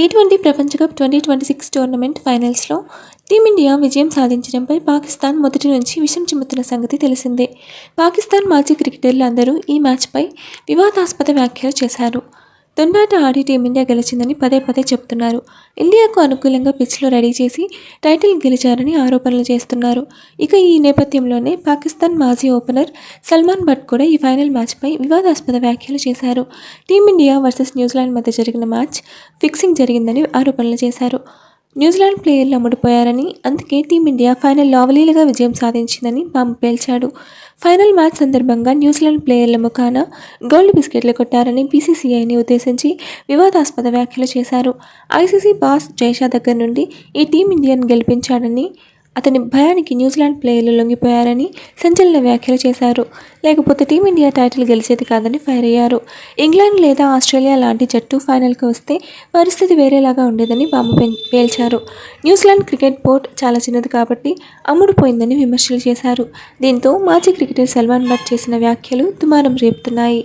T20 ప్రపంచ cup 2026 tournament ఫైనల్స్లో team India విజయం సాధించడంపై పాకిస్తాన్ మొదటి నుంచి విషం చిమ్ముతున్న సంగతి తెలిసిందే. పాకిస్తాన్ మాజీ క్రికెటర్లు అందరూ ఈ మ్యాచ్పై వివాదాస్పద వ్యాఖ్యలు చేశారు. తొండాట ఆడి టీమిండియా గెలిచిందని పదే పదే చెబుతున్నారు. ఇండియాకు అనుకూలంగా పిచ్లు రెడీ చేసి టైటిల్ గెలిచారని ఆరోపణలు చేస్తున్నారు. ఇక ఈ నేపథ్యంలోనే పాకిస్తాన్ మాజీ ఓపెనర్ సల్మాన్ బట్ కూడా ఈ ఫైనల్ మ్యాచ్పై వివాదాస్పద వ్యాఖ్యలు చేశారు. టీమిండియా వర్సెస్ న్యూజిలాండ్ మధ్య జరిగిన మ్యాచ్ ఫిక్సింగ్ జరిగిందని ఆరోపణలు చేశారు. న్యూజిలాండ్ ప్లేయర్లు అమ్ముడుపోయారని, అందుకే టీమిండియా ఫైనల్లో అవలీలగా విజయం సాధించిందని బాంబు పేల్చాడు. ఫైనల్ మ్యాచ్ సందర్భంగా న్యూజిలాండ్ ప్లేయర్ల ముఖాన గోల్డ్ బిస్కెట్లు కొట్టారని బీసీసీఐని ఉద్దేశించి వివాదాస్పద వ్యాఖ్యలు చేశారు. ఐసీసీ బాస్ జైషా దగ్గర నుండి ఈ టీమిండియాను గెలిపించాడని, అతని భయానికి న్యూజిలాండ్ ప్లేయర్లు లొంగిపోయారని సంచలన వ్యాఖ్యలు చేశారు. లేకపోతే టీమిండియా టైటిల్ గెలిచేది కాదని ఫైర్ అయ్యారు. ఇంగ్లాండ్ లేదా ఆస్ట్రేలియా లాంటి జట్టు ఫైనల్కి వస్తే పరిస్థితి వేరేలాగా ఉండేదని బాంబు పేల్చారు. న్యూజిలాండ్ క్రికెట్ బోర్డు చాలా చిన్నది కాబట్టి అమ్ముడుపోయిందని విమర్శలు చేశారు. దీంతో మాజీ క్రికెటర్ సల్మాన్ బట్ చేసిన వ్యాఖ్యలు దుమారం రేపుతున్నాయి.